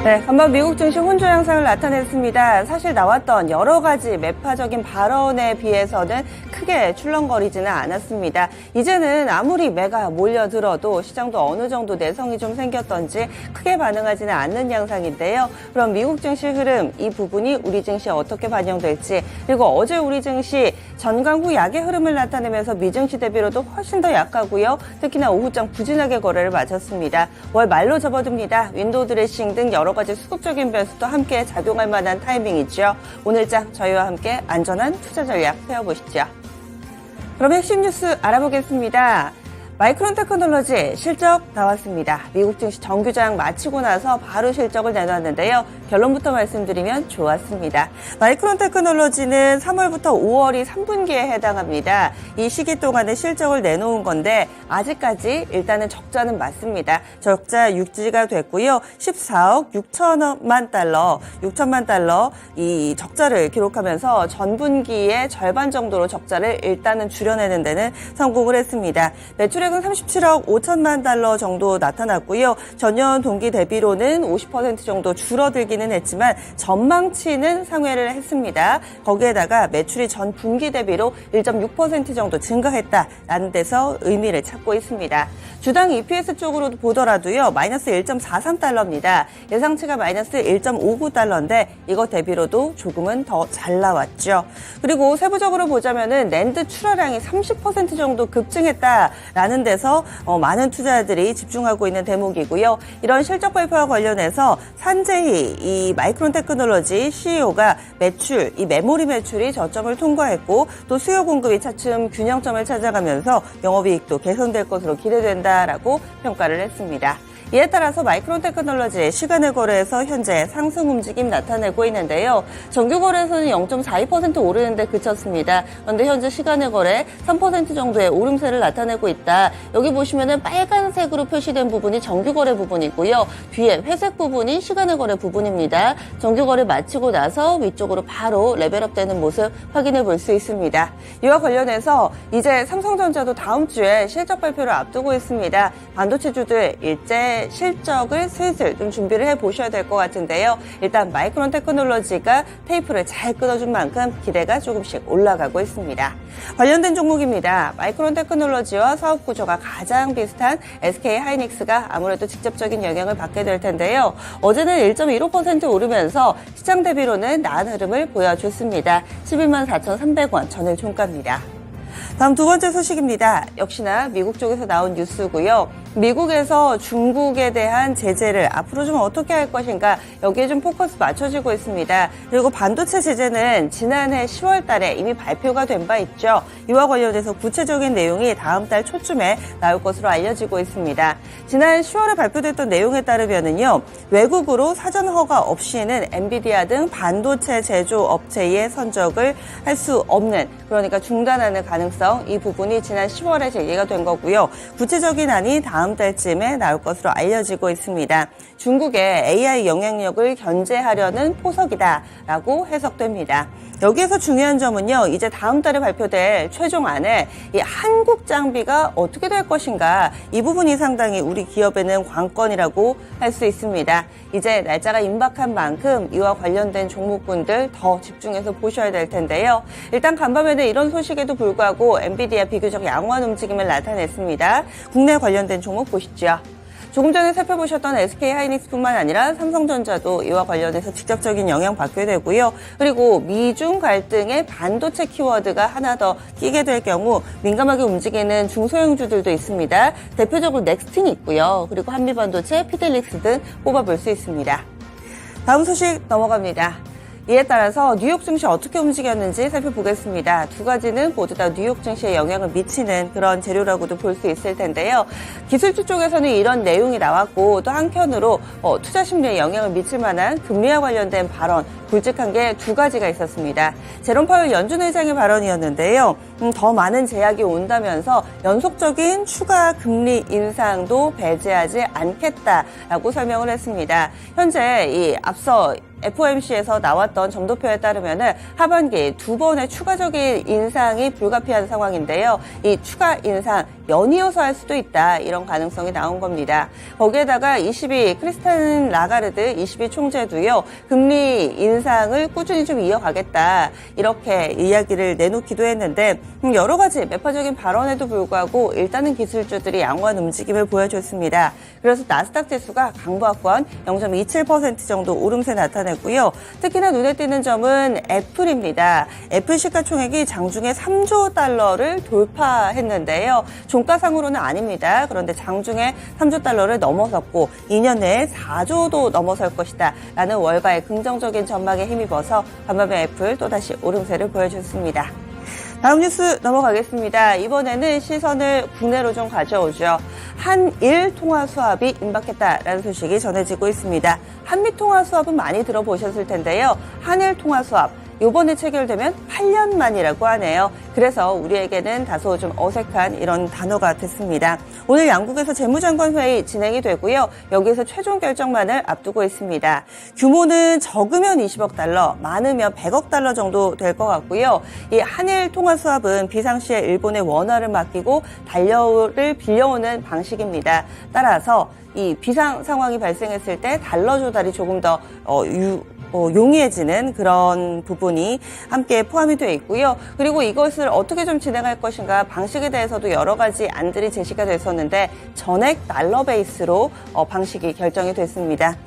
네, 간밤 미국 증시 혼조 양상을 나타냈습니다. 사실 나왔던 여러 가지 매파적인 발언에 비해서는 크게 출렁거리지는 않았습니다. 이제는 아무리 매가 몰려들어도 시장도 어느 정도 내성이 좀 생겼던지 크게 반응하지는 않는 양상인데요. 그럼 미국 증시 흐름, 이 부분이 우리 증시에 어떻게 반영될지, 그리고 어제 우리 증시 전강 후 약의 흐름을 나타내면서 미증시 대비로도 훨씬 더 약하고요. 특히나 오후장 부진하게 거래를 마쳤습니다. 월 말로 접어듭니다. 윈도우 드레싱 등 여러 가지 수급적인 변수도 함께 작용할 만한 타이밍이죠. 오늘장 저희와 함께 안전한 투자 전략 펴보시죠. 그럼 핵심 뉴스 알아보겠습니다. 마이크론 테크놀로지 실적 나왔습니다. 미국 증시 정규장 마치고 나서 바로 실적을 내놨는데요. 결론부터 말씀드리면 좋았습니다. 마이크론 테크놀로지는 3월부터 5월이 3분기에 해당합니다. 이 시기 동안에 실적을 내놓은 건데 아직까지 일단은 적자는 맞습니다. 적자 유지가 됐고요. 14억 6천만 달러 이 적자를 기록하면서 전분기의 절반 정도로 적자를 일단은 줄여내는 데는 성공을 했습니다. 매출액은 37억 5천만 달러 정도 나타났고요. 전년 동기 대비로는 50% 정도 줄어들기는 했지만 전망치는 상회를 했습니다. 거기에다가 매출이 전 분기 대비로 1.6% 정도 증가했다라는 데서 의미를 찾고 있습니다. 주당 EPS 쪽으로 보더라도요. 마이너스 1.43달러입니다. 예상치가 마이너스 1.59달러인데 이것 대비로도 조금은 더 잘 나왔죠. 그리고 세부적으로 보자면은 낸드 출하량이 30% 정도 급증했다라는 데서 많은 투자자들이 집중하고 있는 대목이고요. 이런 실적 발표와 관련해서 산제히 이 마이크론 테크놀로지 CEO가 매출, 이 메모리 매출이 저점을 통과했고 또 수요 공급이 차츰 균형점을 찾아가면서 영업이익도 개선될 것으로 기대된다라고 평가를 했습니다. 이에 따라서 마이크론 테크놀로지의 시간의 거래에서 현재 상승 움직임 나타내고 있는데요. 정규 거래에서는 0.42% 오르는데 그쳤습니다. 그런데 현재 시간의 거래 3% 정도의 오름세를 나타내고 있다. 여기 보시면은 빨간색으로 표시된 부분이 정규 거래 부분이고요. 뒤에 회색 부분이 시간의 거래 부분입니다. 정규 거래 마치고 나서 위쪽으로 바로 레벨업 되는 모습 확인해 볼 수 있습니다. 이와 관련해서 이제 삼성전자도 다음 주에 실적 발표를 앞두고 있습니다. 반도체주들 일제 실적을 슬슬 좀 준비를 해보셔야 될 것 같은데요. 일단 마이크론 테크놀로지가 테이프를 잘 끊어준 만큼 기대가 조금씩 올라가고 있습니다. 관련된 종목입니다. 마이크론 테크놀로지와 사업 구조가 가장 비슷한 SK 하이닉스가 아무래도 직접적인 영향을 받게 될 텐데요. 어제는 1.15% 오르면서 시장 대비로는 나은 흐름을 보여줬습니다. 11만 4,300원 전일 종가입니다. 다음 두 번째 소식입니다. 역시나 미국 쪽에서 나온 뉴스고요. 미국에서 중국에 대한 제재를 앞으로 좀 어떻게 할 것인가 여기에 좀 포커스 맞춰지고 있습니다. 그리고 반도체 제재는 지난해 10월 달에 이미 발표가 된 바 있죠. 이와 관련해서 구체적인 내용이 다음 달 초쯤에 나올 것으로 알려지고 있습니다. 지난 10월에 발표됐던 내용에 따르면은요. 외국으로 사전 허가 없이는 엔비디아 등 반도체 제조 업체의 선적을 할 수 없는, 그러니까 중단하는 가능성, 이 부분이 지난 10월에 제기가 된 거고요. 구체적인 안이 다음 달쯤에 나올 것으로 알려지고 있습니다. 중국의 AI 영향력을 견제하려는 포석이다라고 해석됩니다. 여기에서 중요한 점은요. 이제 다음 달에 발표될 최종안에 이 한국 장비가 어떻게 될 것인가, 이 부분이 상당히 우리 기업에는 관건이라고 할 수 있습니다. 이제 날짜가 임박한 만큼 이와 관련된 종목군들 더 집중해서 보셔야 될 텐데요. 일단 간밤에는 이런 소식에도 불구하고 엔비디아 비교적 양호한 움직임을 나타냈습니다. 국내 관련된 종목 보시죠. 조금 전에 살펴보셨던 SK 하이닉스뿐만 아니라 삼성전자도 이와 관련해서 직접적인 영향 받게 되고요. 그리고 미중 갈등의 반도체 키워드가 하나 더 끼게 될 경우 민감하게 움직이는 중소형주들도 있습니다. 대표적으로 넥스틴이 있고요. 그리고 한미반도체, 피델릭스 등 뽑아볼 수 있습니다. 다음 소식 넘어갑니다. 이에 따라서 뉴욕 증시 어떻게 움직였는지 살펴보겠습니다. 두 가지는 모두 다 뉴욕 증시에 영향을 미치는 그런 재료라고도 볼 수 있을 텐데요. 기술주 쪽에서는 이런 내용이 나왔고 또 한편으로 투자 심리에 영향을 미칠 만한 금리와 관련된 발언, 굵직한 게 두 가지가 있었습니다. 제롬 파월 연준 의장의 발언이었는데요. 더 많은 제약이 온다면서 연속적인 추가 금리 인상도 배제하지 않겠다라고 설명을 했습니다. 현재 이 앞서 FOMC에서 나왔던 점도표에 따르면은 하반기 2번의 추가적인 인상이 불가피한 상황인데요. 이 추가 인상 연이어서 할 수도 있다. 이런 가능성이 나온 겁니다. 거기에다가 22 크리스틴 라가르드 22 총재도요. 금리 인상을 꾸준히 좀 이어가겠다. 이렇게 이야기를 내놓기도 했는데 여러 가지 매파적인 발언에도 불구하고 일단은 기술주들이 양호한 움직임을 보여줬습니다. 그래서 나스닥 지수가 강보합권 0.27% 정도 오름세 나타냈고요. 특히나 눈에 띄는 점은 애플입니다. 애플 시가총액이 장중에 3조 달러를 돌파했는데요. 종가상으로는 아닙니다. 그런데 장중에 3조 달러를 넘어섰고 2년 내에 4조도 넘어설 것이다 라는 월가의 긍정적인 전망에 힘입어서 간밤에 애플 또다시 오름세를 보여줬습니다. 다음 뉴스 넘어가겠습니다. 이번에는 시선을 국내로 좀 가져오죠. 한일 통화 수합이 임박했다라는 소식이 전해지고 있습니다. 한미 통화 수합은 많이 들어보셨을 텐데요. 한일 통화 수합. 요번에 체결되면 8년 만이라고 하네요. 그래서 우리에게는 다소 좀 어색한 이런 단어가 됐습니다. 오늘 양국에서 재무장관 회의 진행이 되고요. 여기에서 최종 결정만을 앞두고 있습니다. 규모는 적으면 20억 달러, 많으면 100억 달러 정도 될 것 같고요. 이 한일 통화 수합은 비상시에 일본의 원화를 맡기고 달러를 빌려오는 방식입니다. 따라서 이 비상 상황이 발생했을 때 달러 조달이 조금 더 용이해지는 그런 부분이 함께 포함이 되어 있고요. 그리고 이것을 어떻게 좀 진행할 것인가 방식에 대해서도 여러 가지 안들이 제시가 됐었는데 전액 달러 베이스로 방식이 결정이 됐습니다.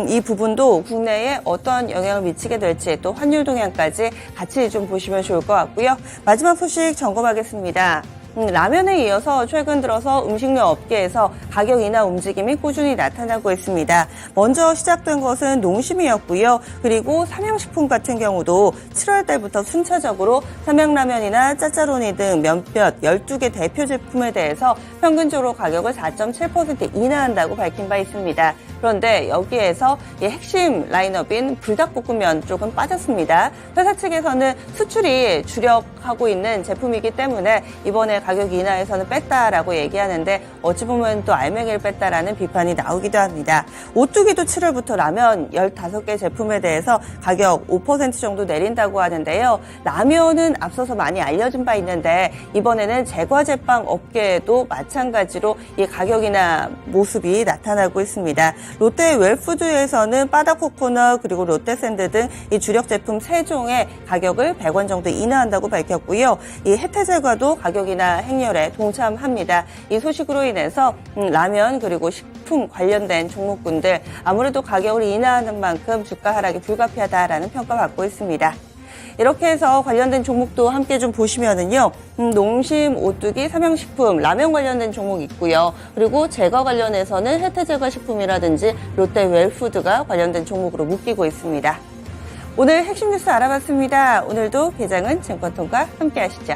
이 부분도 국내에 어떤 영향을 미치게 될지 또 환율 동향까지 같이 좀 보시면 좋을 것 같고요. 마지막 소식 점검하겠습니다. 라면에 이어서 최근 들어서 음식료 업계에서 가격 인하 움직임이 꾸준히 나타나고 있습니다. 먼저 시작된 것은 농심이었고요. 그리고 삼양식품 같은 경우도 7월 달부터 순차적으로 삼양라면이나 짜짜로니 등 몇몇 12개 대표 제품에 대해서 평균적으로 가격을 4.7% 인하한다고 밝힌 바 있습니다. 그런데 여기에서 이 핵심 라인업인 불닭볶음면 쪽은 빠졌습니다. 회사 측에서는 수출이 주력하고 있는 제품이기 때문에 이번에 가격 인하에서는 뺐다라고 얘기하는데 어찌 보면 또 알맹이를 뺐다라는 비판이 나오기도 합니다. 오뚜기도 7월부터 라면 15개 제품에 대해서 가격 5% 정도 내린다고 하는데요. 라면은 앞서서 많이 알려진 바 있는데 이번에는 제과제빵 업계에도 마찬가지로 이 가격 인하 모습이 나타나고 있습니다. 롯데 웰푸드에서는 바다코코넛 그리고 롯데샌드 등 이 주력 제품 3종의 가격을 100원 정도 인하한다고 밝혔고요. 이 혜태제과도 가격 인하 행렬에 동참합니다. 이 소식으로 인해서 라면 그리고 식품 관련된 종목군들 아무래도 가격을 인하하는 만큼 주가 하락이 불가피하다라는 평가받고 있습니다. 이렇게 해서 관련된 종목도 함께 좀 보시면은요. 농심, 오뚜기, 삼양식품, 라면 관련된 종목 있고요. 그리고 제과 관련해서는 혜태제과식품이라든지 롯데 웰푸드가 관련된 종목으로 묶이고 있습니다. 오늘 핵심 뉴스 알아봤습니다. 오늘도 배장은 증권통과 함께 하시죠.